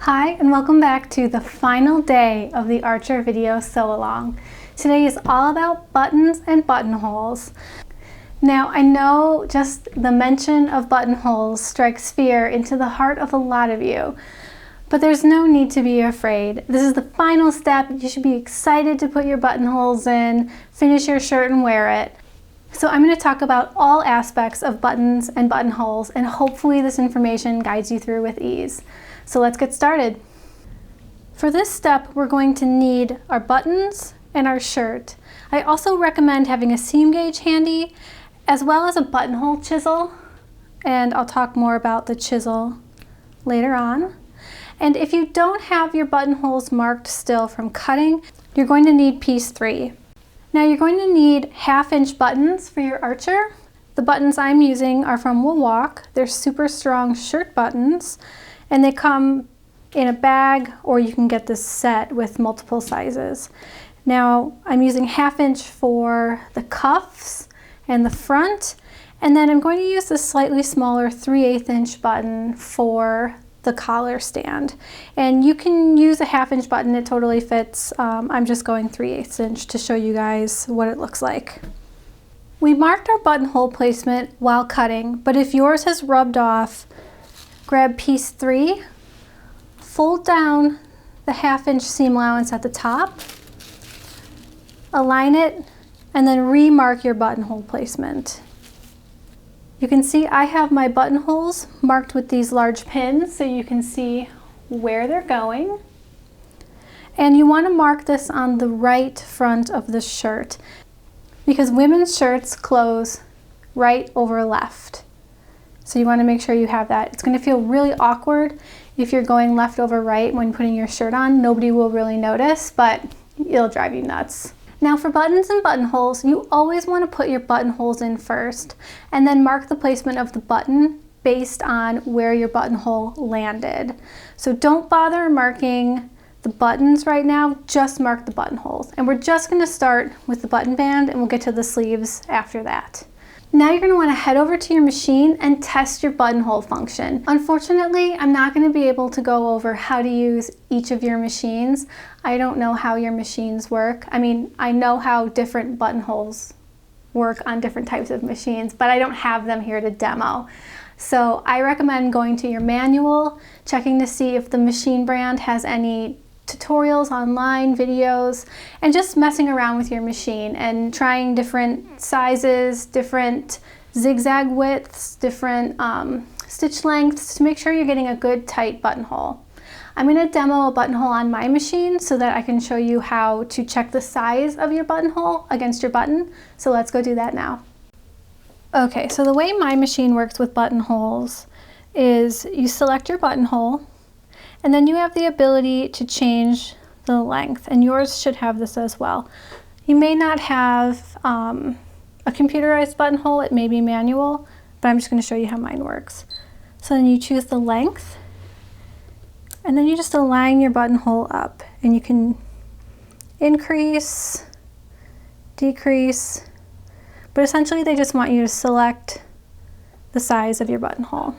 Hi, and welcome back to the final day of the Archer video sew along. Today is all about buttons and buttonholes. Now, I know just the mention of buttonholes strikes fear into the heart of a lot of you, but there's no need to be afraid. This is the final step. You should be excited to put your buttonholes in, finish your shirt and wear it. So I'm going to talk about all aspects of buttons and buttonholes, and hopefully this information guides you through with ease. So let's get started. For this step, we're going to need our buttons and our shirt. I also recommend having a seam gauge handy, as well as a buttonhole chisel, and I'll talk more about the chisel later on. And if you don't have your buttonholes marked still from cutting, you're going to need piece 3. Now you're going to need 1/2-inch buttons for your Archer. The buttons I'm using are from Walk. They're super strong shirt buttons, and they come in a bag, or you can get this set with multiple sizes. Now I'm using 1/2-inch for the cuffs and the front, and then I'm going to use this slightly smaller 3/8-inch button for the collar stand. And you can use a 1/2-inch button, it totally fits. I'm just going 3/8-inch to show you guys what it looks like. We marked our buttonhole placement while cutting, but if yours has rubbed off, grab piece 3, fold down the 1/2-inch seam allowance at the top, align it, and then remark your buttonhole placement. You can see I have my buttonholes marked with these large pins so you can see where they're going. And you want to mark this on the right front of the shirt, because women's shirts close right over left. So you want to make sure you have that. It's going to feel really awkward if you're going left over right when putting your shirt on. Nobody will really notice, but it'll drive you nuts. Now for buttons and buttonholes, you always want to put your buttonholes in first, and then mark the placement of the button based on where your buttonhole landed. So don't bother marking the buttons right now, just mark the buttonholes. And we're just going to start with the button band, and we'll get to the sleeves after that. Now you're going to want to head over to your machine and test your buttonhole function. Unfortunately, I'm not going to be able to go over how to use each of your machines. I don't know how your machines work. I mean, I know how different buttonholes work on different types of machines, but I don't have them here to demo. So I recommend going to your manual, checking to see if the machine brand has any tutorials online, videos, and just messing around with your machine and trying different sizes, different zigzag widths, different stitch lengths to make sure you're getting a good tight buttonhole. I'm going to demo a buttonhole on my machine so that I can show you how to check the size of your buttonhole against your button. So let's go do that now. Okay, so the way my machine works with buttonholes is you select your buttonhole, and then you have the ability to change the length, and yours should have this as well. You may not have a computerized buttonhole, it may be manual, but I'm just going to show you how mine works. So then you choose the length, and then you just align your buttonhole up, and you can increase, decrease, but essentially they just want you to select the size of your buttonhole.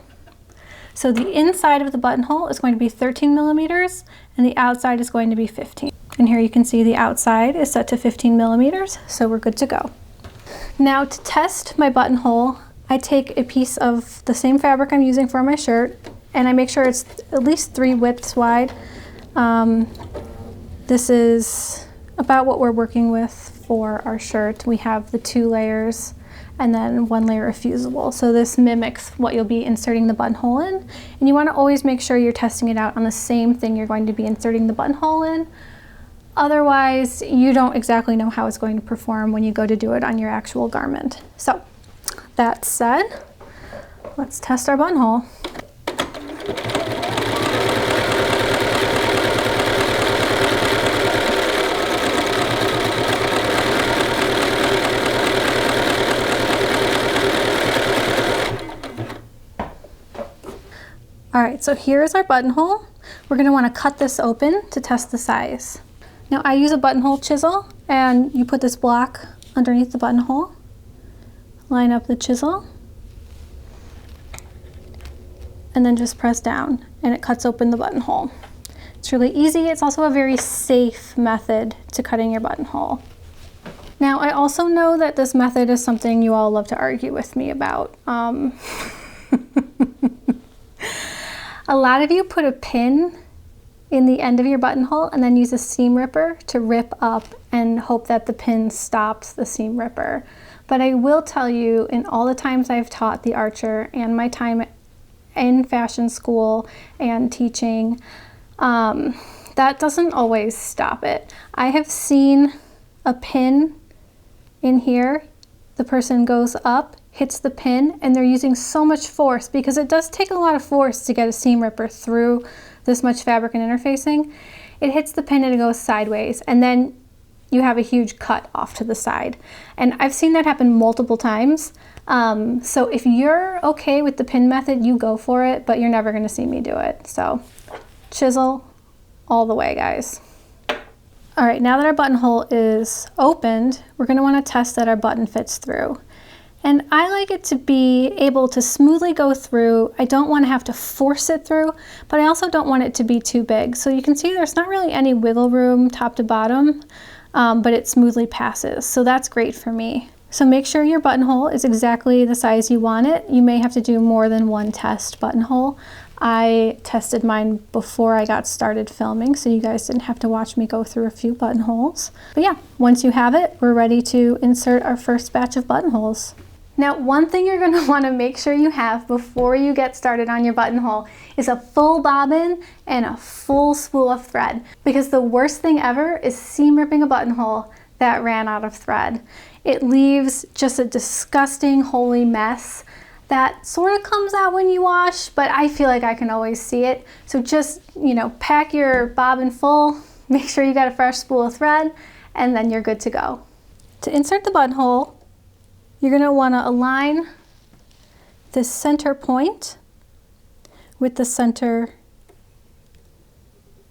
So the inside of the buttonhole is going to be 13 millimeters and the outside is going to be 15. And here you can see the outside is set to 15 millimeters, so we're good to go. Now to test my buttonhole, I take a piece of the same fabric I'm using for my shirt, and I make sure it's at least 3 widths wide. This is about what we're working with for our shirt. We have the 2 layers and then 1 layer of fusible. So this mimics what you'll be inserting the buttonhole in. And you want to always make sure you're testing it out on the same thing you're going to be inserting the buttonhole in. Otherwise, you don't exactly know how it's going to perform when you go to do it on your actual garment. So that said, let's test our buttonhole. All right, so here's our buttonhole. We're going to want to cut this open to test the size. Now I use a buttonhole chisel, and you put this block underneath the buttonhole, line up the chisel, and then just press down and it cuts open the buttonhole. It's really easy. It's also a very safe method to cutting your buttonhole. Now, I also know that this method is something you all love to argue with me about. A lot of you put a pin in the end of your buttonhole and then use a seam ripper to rip up and hope that the pin stops the seam ripper. But I will tell you, in all the times I've taught the Archer and my time in fashion school and teaching, that doesn't always stop it. I have seen a pin in here, the person goes up, hits the pin, and they're using so much force, because it does take a lot of force to get a seam ripper through this much fabric and interfacing. It hits the pin and it goes sideways, and then you have a huge cut off to the side. And I've seen that happen multiple times. So if you're okay with the pin method, you go for it, but you're never gonna see me do it. So chisel all the way, guys. All right, now that our buttonhole is opened, we're gonna wanna test that our button fits through. And I like it to be able to smoothly go through. I don't want to have to force it through, but I also don't want it to be too big. So you can see there's not really any wiggle room top to bottom, but it smoothly passes. So that's great for me. So make sure your buttonhole is exactly the size you want it. You may have to do more than one test buttonhole. I tested mine before I got started filming, so you guys didn't have to watch me go through a few buttonholes. But yeah, once you have it, we're ready to insert our first batch of buttonholes. Now, one thing you're going to want to make sure you have before you get started on your buttonhole is a full bobbin and a full spool of thread, because the worst thing ever is seam ripping a buttonhole that ran out of thread. It leaves just a disgusting, holy mess that sort of comes out when you wash, but I feel like I can always see it. So just, you know, pack your bobbin full, make sure you got a fresh spool of thread, and then you're good to go. To insert the buttonhole, you're going to want to align the center point with the center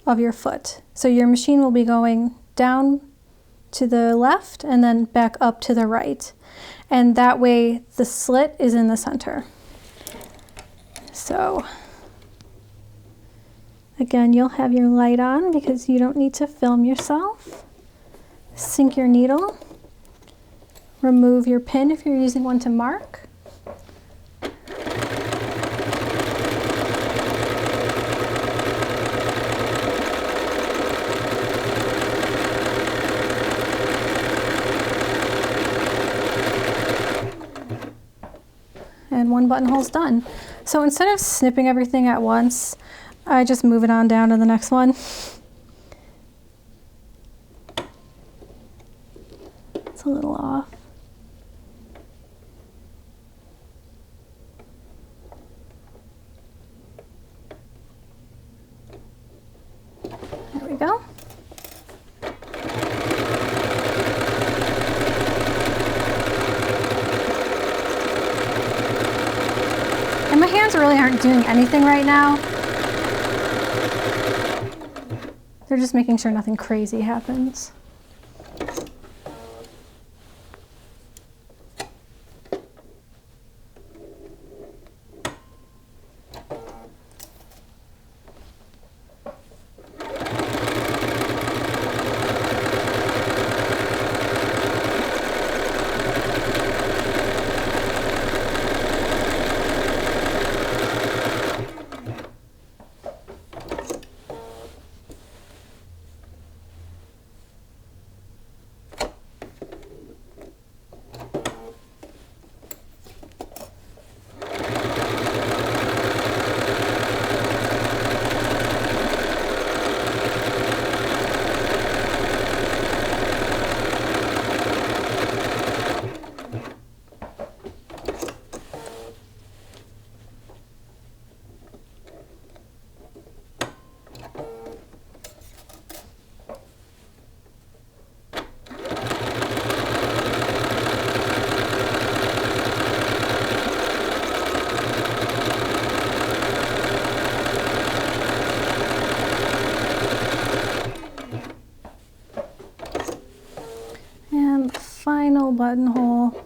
of your foot. So your machine will be going down to the left and then back up to the right. And that way the slit is in the center. So again, you'll have your light on because you don't need to film yourself. Sink your needle. Remove your pin if you're using one to mark. And one buttonhole's done. So instead of snipping everything at once, I just move it on down to the next one. It's a little off. There we go. And my hands really aren't doing anything right now. They're just making sure nothing crazy happens. Final buttonhole.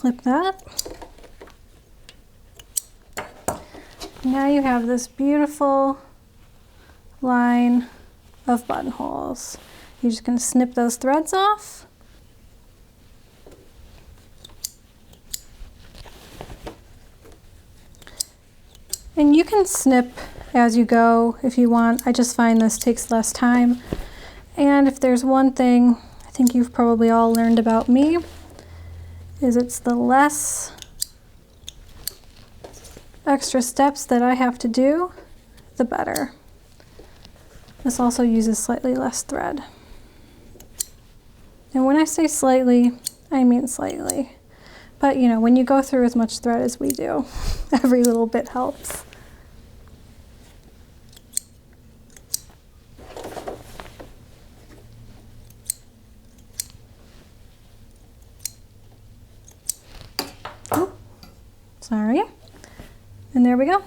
clip that. Now you have this beautiful line of buttonholes. You're just going to snip those threads off. And you can snip as you go if you want. I just find this takes less time. And if there's one thing I think you've probably all learned about me, is it's the less extra steps that I have to do, the better. This also uses slightly less thread. And when I say slightly, I mean slightly. But you know, when you go through as much thread as we do, every little bit helps. Oh, sorry. And there we go.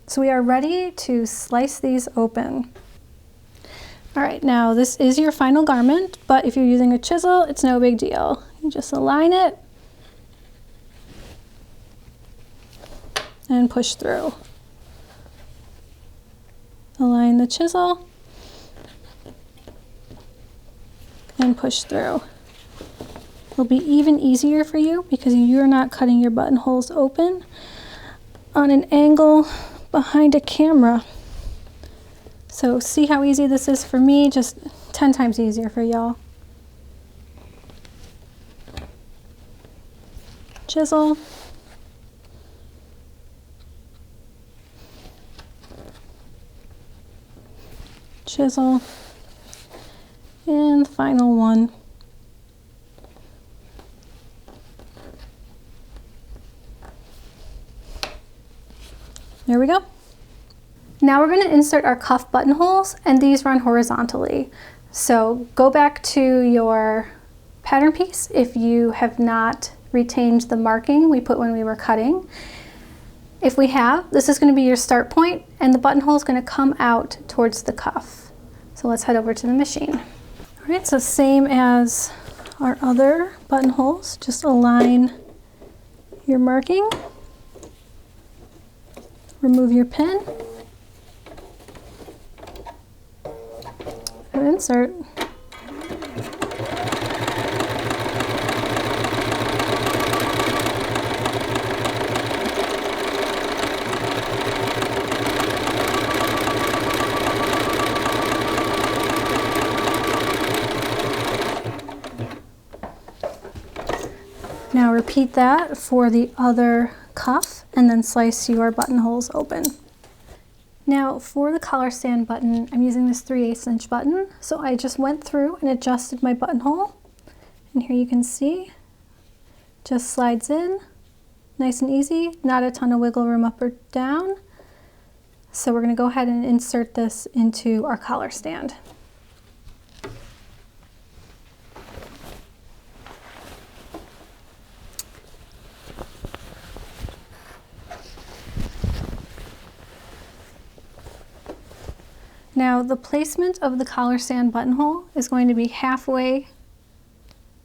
So we are ready to slice these open. All right, now this is your final garment, but if you're using a chisel, it's no big deal. You just align it and push through. Align the chisel and push through. It'll be even easier for you because you're not cutting your buttonholes open on an angle behind a camera. So see how easy this is for me, just 10 times easier for y'all. Chisel. Chisel. And the final one. There we go. Now we're going to insert our cuff buttonholes, and these run horizontally. So go back to your pattern piece if you have not retained the marking we put when we were cutting. If we have, this is going to be your start point, and the buttonhole is going to come out towards the cuff. So let's head over to the machine. All right, so same as our other buttonholes, just align your marking, remove your pin, and insert. Now repeat that for the other cuff and then slice your buttonholes open. Now for the collar stand button, I'm using this 3/8 inch button. So I just went through and adjusted my buttonhole. And here you can see, just slides in, nice and easy, not a ton of wiggle room up or down. So we're gonna go ahead and insert this into our collar stand. Now the placement of the collar stand buttonhole is going to be halfway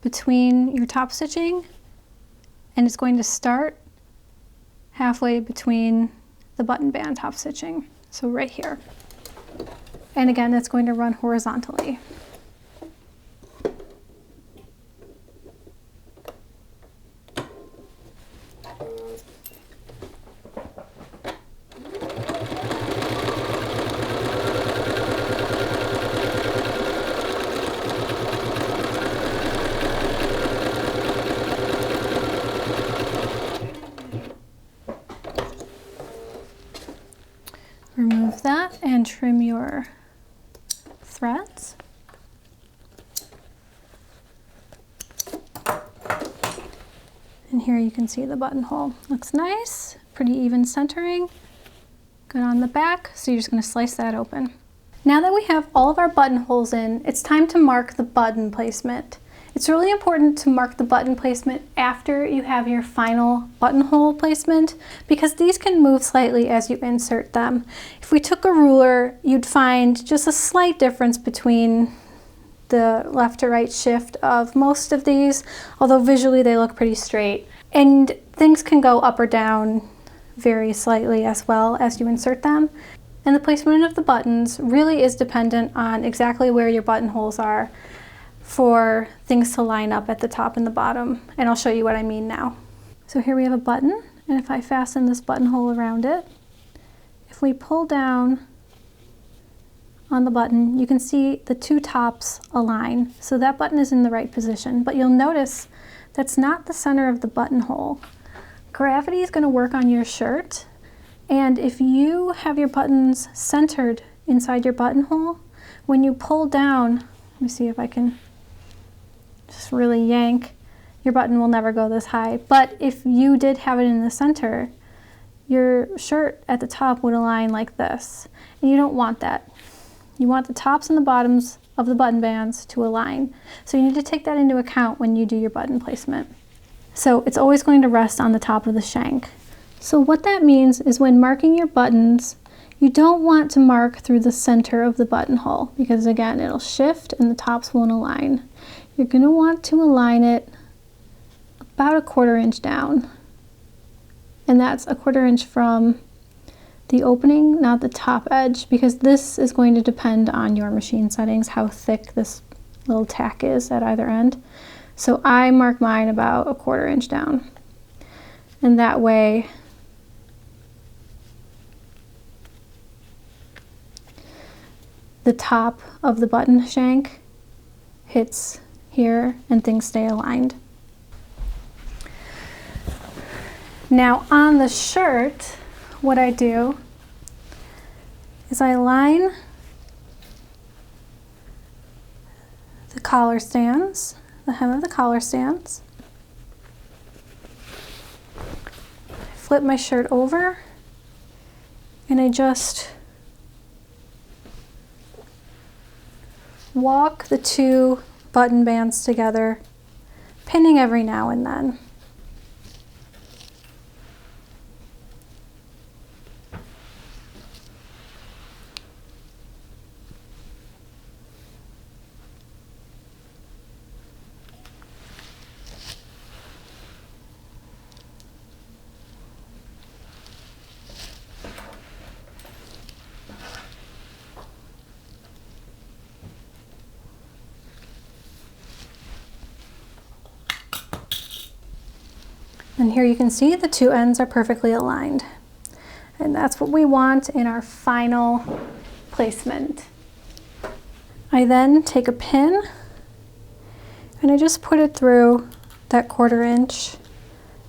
between your top stitching, and it's going to start halfway between the button band top stitching, so right here. And again, it's going to run horizontally. Remove that and trim your threads. And here you can see the buttonhole. Looks nice, pretty even centering. Good on the back, so you're just going to slice that open. Now that we have all of our buttonholes in, it's time to mark the button placement. It's really important to mark the button placement after you have your final buttonhole placement because these can move slightly as you insert them. If we took a ruler, you'd find just a slight difference between the left to right shift of most of these, although visually they look pretty straight. And things can go up or down very slightly as well as you insert them. And the placement of the buttons really is dependent on exactly where your buttonholes are for things to line up at the top and the bottom. And I'll show you what I mean now. So here we have a button, and if I fasten this buttonhole around it, if we pull down on the button, you can see the two tops align. So that button is in the right position, but you'll notice that's not the center of the buttonhole. Gravity is going to work on your shirt, and if you have your buttons centered inside your buttonhole, when you pull down, let me see if I can just really yank, your button will never go this high. But if you did have it in the center, your shirt at the top would align like this, and you don't want that. You want the tops and the bottoms of the button bands to align. So you need to take that into account when you do your button placement. So it's always going to rest on the top of the shank. So what that means is when marking your buttons, you don't want to mark through the center of the buttonhole, because again, it'll shift and the tops won't align. You're going to want to align it about a 1/4 inch down. And that's a 1/4 inch from the opening, not the top edge, because this is going to depend on your machine settings, how thick this little tack is at either end. So I mark mine about a 1/4 inch down. And that way the top of the button shank hits here and things stay aligned. Now on the shirt, what I do is I line the collar stands, the hem of the collar stands. I flip my shirt over and I just walk the two button bands together, pinning every now and then. And here you can see the two ends are perfectly aligned. And that's what we want in our final placement. I then take a pin and I just put it through that 1/4 inch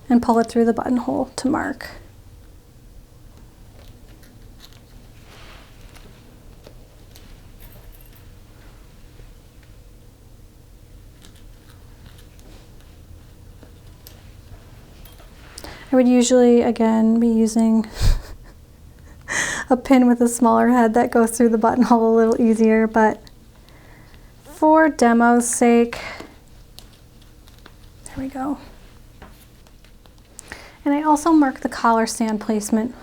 and pull it through the buttonhole to mark. I would usually, again, be using a pin with a smaller head that goes through the buttonhole a little easier, but for demo's sake, there we go. And I also mark the collar stand placement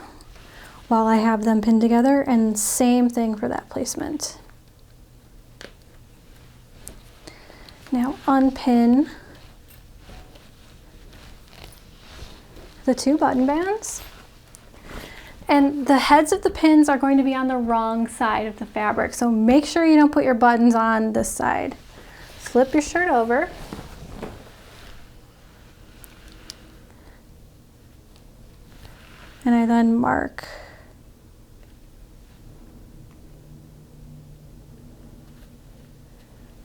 while I have them pinned together, and same thing for that placement. Now unpin the two button bands, and the heads of the pins are going to be on the wrong side of the fabric, so make sure you don't put your buttons on this side. Flip your shirt over and I then mark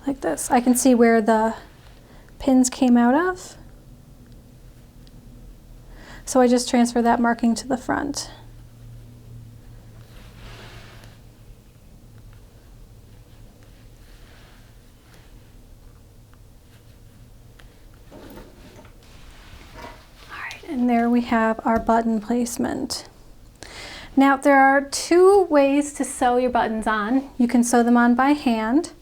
like this. I can see where the pins came out of. So I just transfer that marking to the front. All right, and there we have our button placement. Now there are two ways to sew your buttons on. You can sew them on by hand,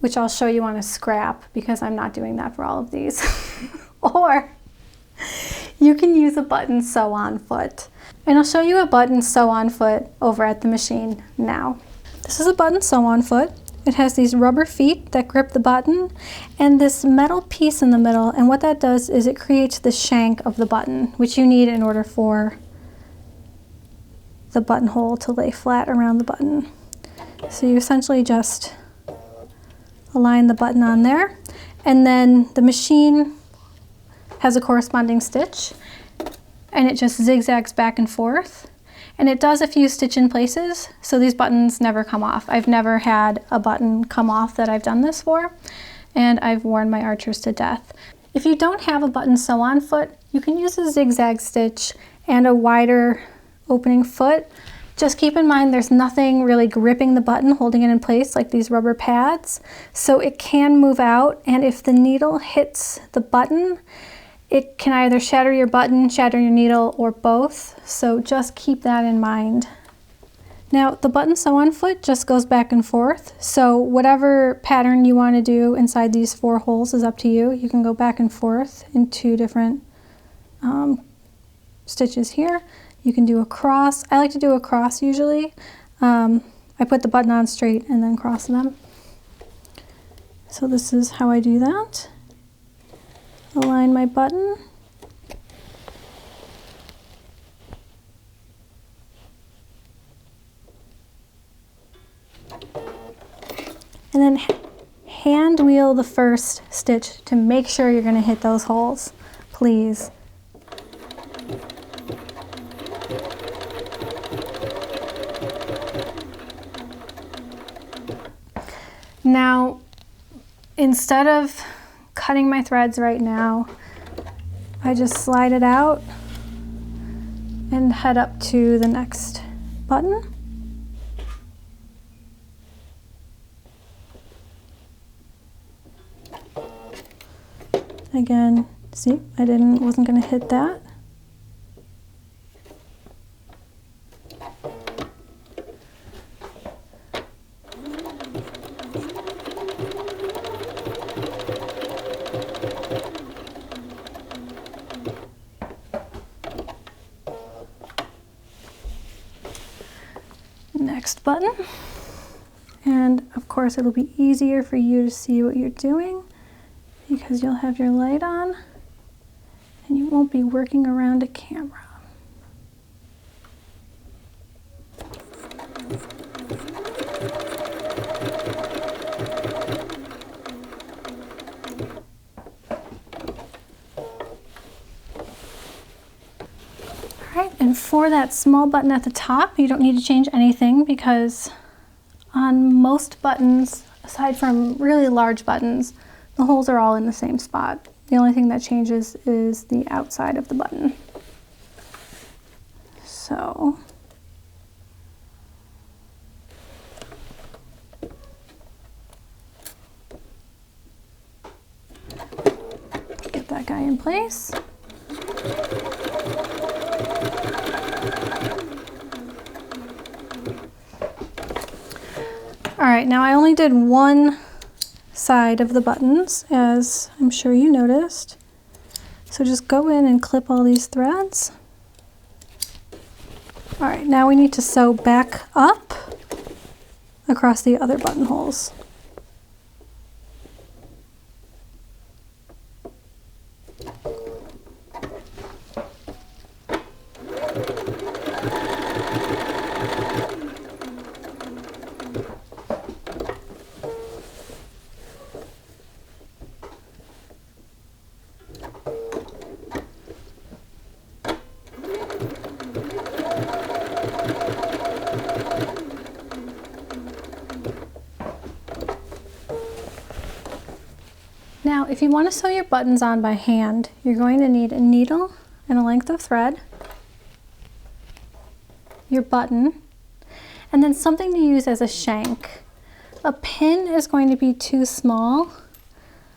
which I'll show you on a scrap because I'm not doing that for all of these. Or you can use a button sew-on foot. And I'll show you a button sew-on foot over at the machine now. This is a button sew-on foot. It has these rubber feet that grip the button and this metal piece in the middle, and what that does is it creates the shank of the button, which you need in order for the buttonhole to lay flat around the button. So you essentially just align the button on there, and then the machine has a corresponding stitch, and it just zigzags back and forth. And it does a few stitch in places, so these buttons never come off. I've never had a button come off that I've done this for, and I've worn my archers to death. If you don't have a button sew-on foot, you can use a zigzag stitch and a wider opening foot. Just keep in mind there's nothing really gripping the button, holding it in place like these rubber pads, so it can move out, and if the needle hits the button, it can either shatter your button, shatter your needle, or both, so just keep that in mind. Now, the button sew-on foot just goes back and forth, so whatever pattern you want to do inside these 4 holes is up to you. You can go back and forth in 2 different stitches here. You can do a cross. I like to do a cross usually. I put the button on straight and then cross them. So this is how I do that. Align my button. And then hand wheel the first stitch to make sure you're going to hit those holes, please. Now, instead of cutting my threads right now, I just slide it out and head up to the next button. Again, see, wasn't going to hit that. Next button, and of course it'll be easier for you to see what you're doing because you'll have your light on and you won't be working around a camera. Alright, and for that small button at the top, you don't need to change anything because on most buttons, aside from really large buttons, the holes are all in the same spot. The only thing that changes is the outside of the button. So, get that guy in place. All right, now I only did one side of the buttons, as I'm sure you noticed. So just go in and clip all these threads. All right, now we need to sew back up across the other buttonholes. Now, if you want to sew your buttons on by hand, you're going to need a needle and a length of thread, your button, and then something to use as a shank. A pin is going to be too small.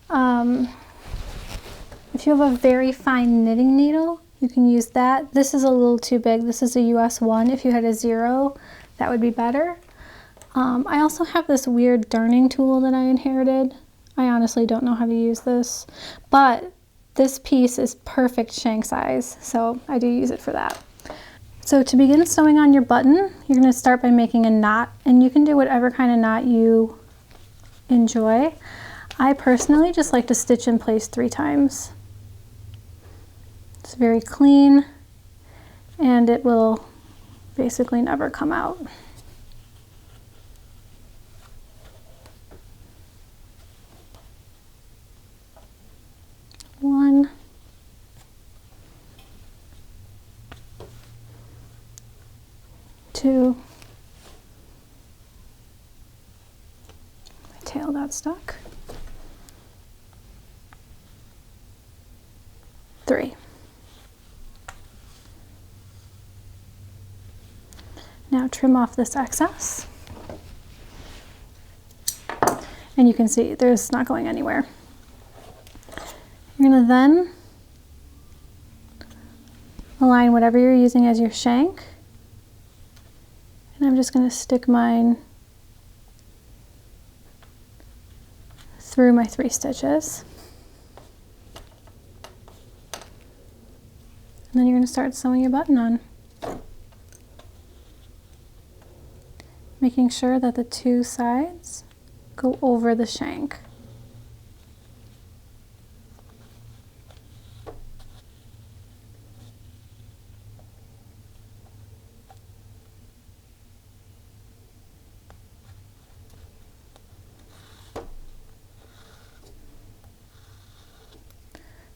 If you have a very fine knitting needle, you can use that. This is a little too big. This is a US 1. If you had a 0, that would be better. I also have this weird darning tool that I inherited. I honestly don't know how to use this, but this piece is perfect shank size, so I do use it for that. So to begin sewing on your button, you're going to start by making a knot, and you can do whatever kind of knot you enjoy. I personally just like to stitch in place 3 times. It's very clean and it will basically never come out. One, two, my tail got stuck, 3. Now trim off this excess. And you can see there's not going anywhere. You're going to then align whatever you're using as your shank. And I'm just going to stick mine through my 3 stitches. And then you're going to start sewing your button on. Making sure that the 2 sides go over the shank.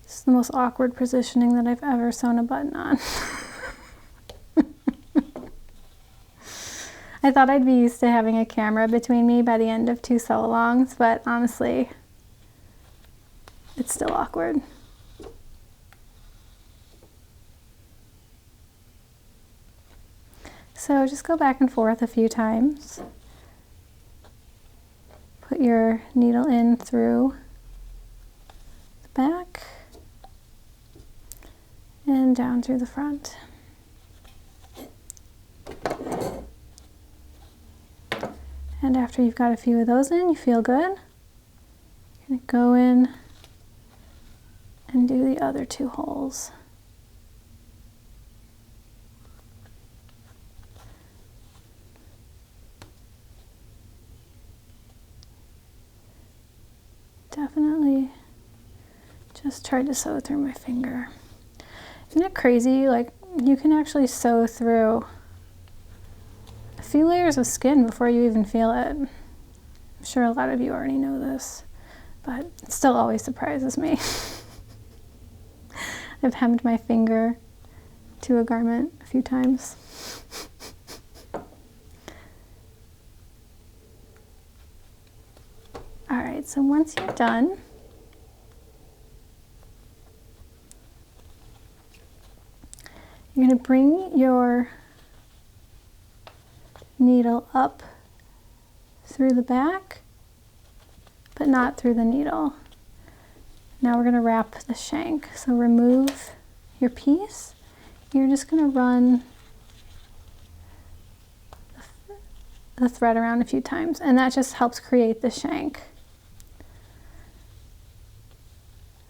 This is the most awkward positioning that I've ever sewn a button on. I thought I'd be used to having a camera between me by the end of 2 sew-alongs, but honestly, it's still awkward. So just go back and forth a few times. Put your needle in through the back and down through the front. And after you've got a few of those in, you feel good, you're going to go in and do the other 2 holes. Definitely just tried to sew through my finger. Isn't it crazy? Like, you can actually sew through a few layers of skin before you even feel it. I'm sure a lot of you already know this, but it still always surprises me. I've hemmed my finger to a garment a few times. All right, so once you're done, you're going to bring your needle up through the back, but not through the needle. Now we're going to wrap the shank. So remove your piece. You're just going to run the thread around a few times, and that just helps create the shank.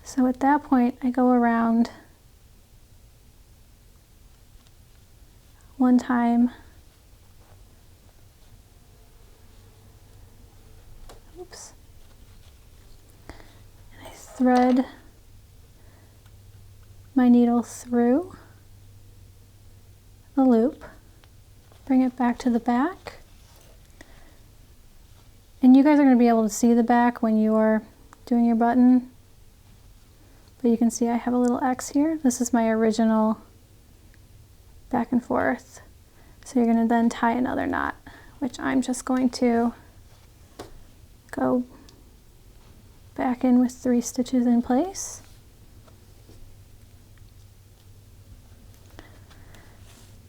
So at that point, I go around one time. Oops. And I thread my needle through the loop, bring it back to the back. And you guys are going to be able to see the back when you're doing your button. But you can see I have a little X here. This is my original back and forth. So you're going to then tie another knot, which I'm just going to go back in with 3 stitches in place.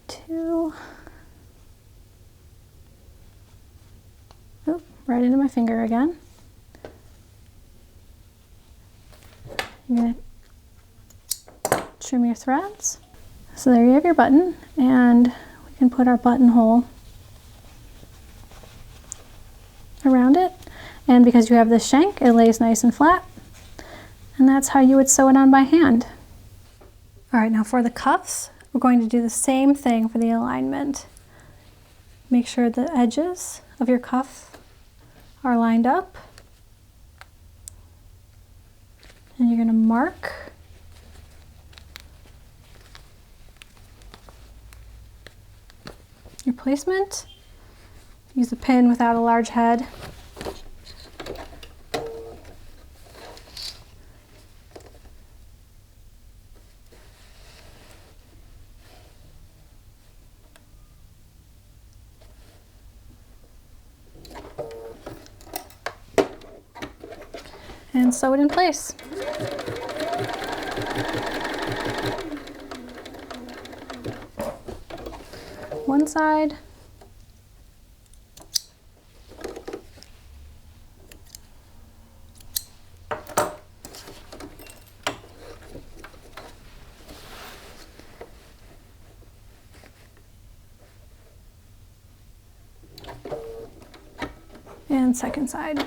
Two. Oop, right into my finger again. You're going to trim your threads. So there you have your button, and we can put our buttonhole around it. And because you have this shank, it lays nice and flat. And that's how you would sew it on by hand. All right, now for the cuffs, we're going to do the same thing for the alignment. Make sure the edges of your cuff are lined up. And you're going to mark your placement. Use a pin without a large head. And sew it in place. One side. And second side.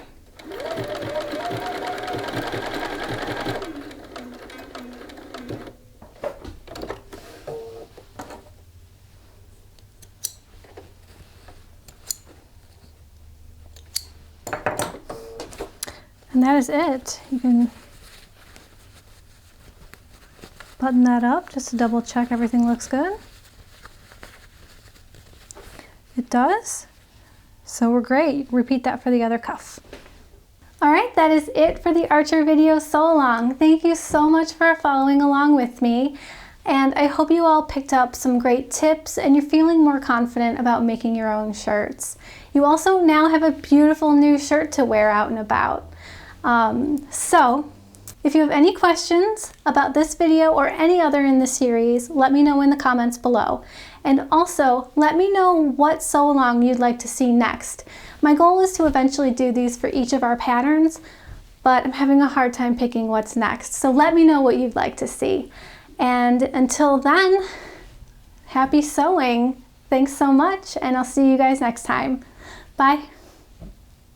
And that is it. You can button that up just to double check everything looks good. It does. So we're great. Repeat that for the other cuff. All right, that is it for the Archer video sew along. Thank you so much for following along with me. And I hope you all picked up some great tips and you're feeling more confident about making your own shirts. You also now have a beautiful new shirt to wear out and about. So if you have any questions about this video or any other in the series, let me know in the comments below. And also let me know what sew along you'd like to see next. My goal is to eventually do these for each of our patterns, but I'm having a hard time picking what's next. So let me know what you'd like to see. And until then, happy sewing. Thanks so much, and I'll see you guys next time. Bye.